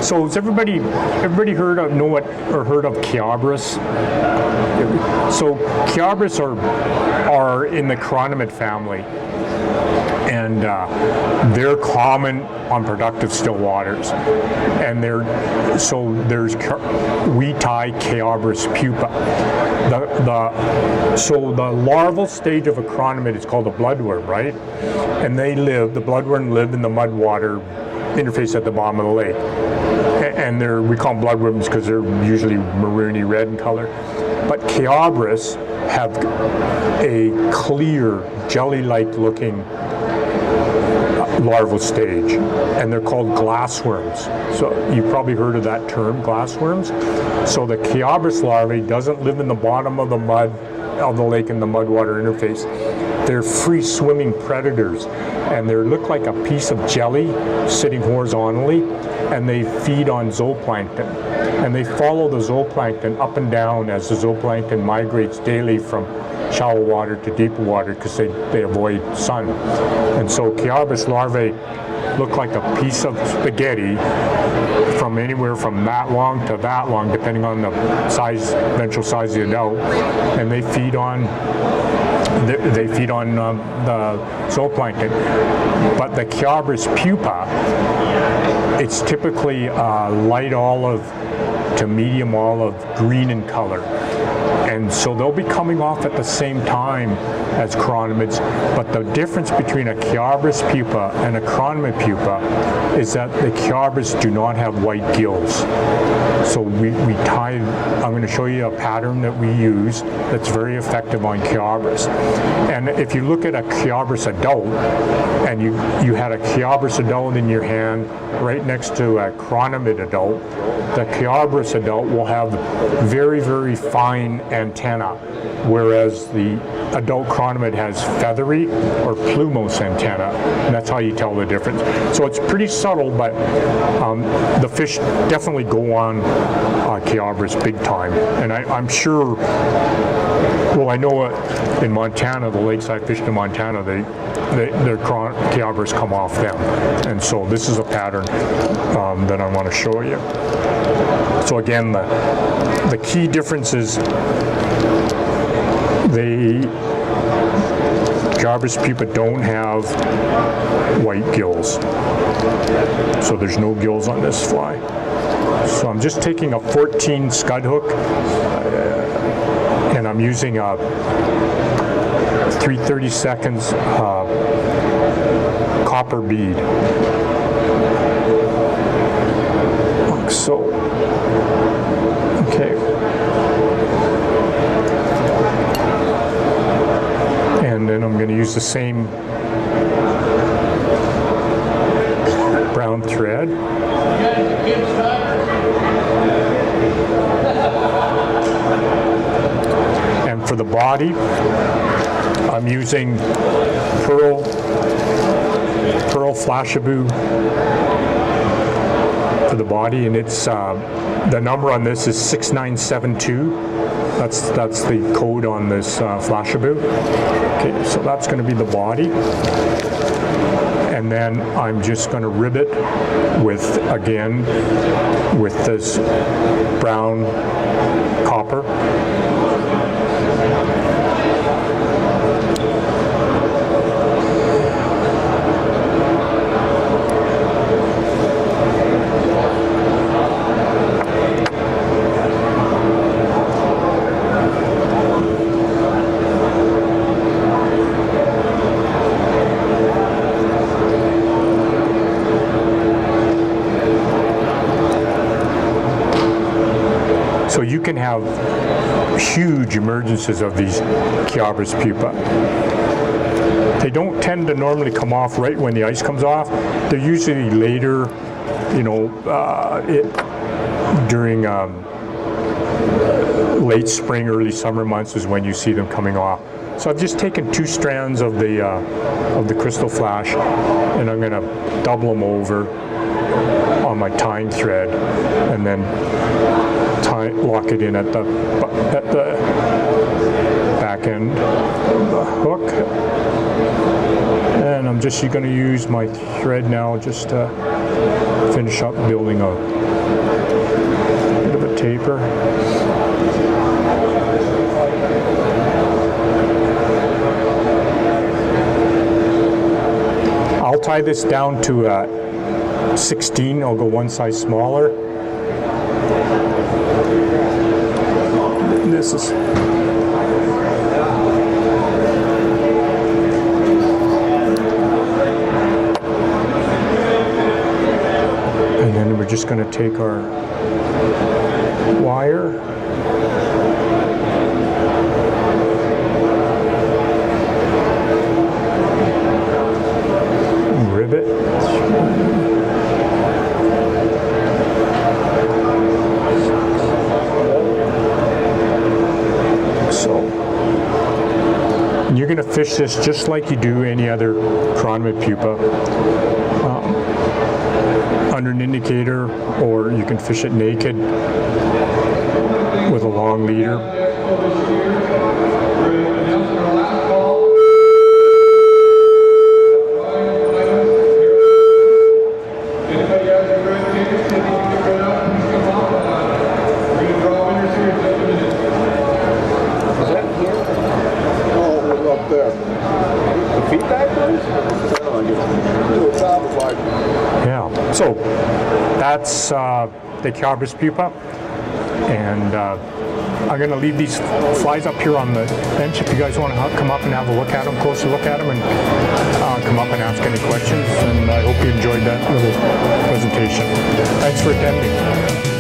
So has everybody heard of Ceabras? So Ceabras are in the chironomid family, and they're common on productive still waters. And we tie Ceabras pupa. So the larval stage of a chironomid is called a bloodworm, right? And the bloodworm live in the mud water interface at the bottom of the lake. And we call them bloodworms because they're usually maroony red in color. But Ceabras have a clear, jelly-like looking larval stage, and they're called glassworms. So you've probably heard of that term, glassworms. So the Ceabras larvae doesn't live in the bottom of the mud of the lake in the mud water interface. They're free swimming predators, and they look like a piece of jelly sitting horizontally, and they feed on zooplankton. And they follow the zooplankton up and down as the zooplankton migrates daily from shallow water to deeper water because they avoid sun. And so Ceabras larvae look like a piece of spaghetti from anywhere from that long to that long, depending on the ventral size of the adult, and they feed on the zooplankton. But the Ceabras pupa, it's typically light olive to medium olive green in color. And so they'll be coming off at the same time as chironomids, but the difference between a Ceabras pupa and a chironomid pupa is that the Ceabras do not have white gills. So we tie, I'm going to show you a pattern that we use that's very effective on Ceabras. And if you look at a Ceabras adult, and you had a Ceabras adult in your hand right next to a chironomid adult, the Ceabras adult will have very, very fine antenna, whereas the adult chironomid has feathery or plumose antenna, and that's how you tell the difference. So it's pretty subtle, but the fish definitely go on Ceabras big time. And I'm sure, well, I know in Montana, the lakes I fished in Montana, their Ceabras come off them. And so this is a pattern that I want to show you. So again, the key difference is the Ceabras pupa don't have white gills. So there's no gills on this fly. So I'm just taking a 14 scud hook, and I'm using a 3/32 copper bead. Like so. Okay. And then I'm going to use the same brown thread. And for the body, I'm using pearl flashabou for the body, and it's the number on this is 6972. That's the code on this flashabou. Okay, so that's going to be the body, and then I'm just going to ribbit with this brown copper. So you can have huge emergences of these Ceabras pupa. They don't tend to normally come off right when the ice comes off. They're usually later, during late spring, early summer months is when you see them coming off. So I've just taken 2 strands of the crystal flash, and I'm going to double them over on my tying thread, and then lock it in at the back end of the hook. And I'm just going to use my thread now just to finish up building a bit of a taper. I'll tie this down to 16. I'll go one size smaller. This is and then we're just going to take our wire, rivet, so you're going to fish this just like you do any other chironomid pupa, under an indicator, or you can fish it naked with a long leader. Yeah, so that's the Ceabras Pupa, and I'm going to leave these flies up here on the bench if you guys want to come up and have a look at them, closer look at them, and come up and ask any questions. And I hope you enjoyed that little presentation. Thanks for attending.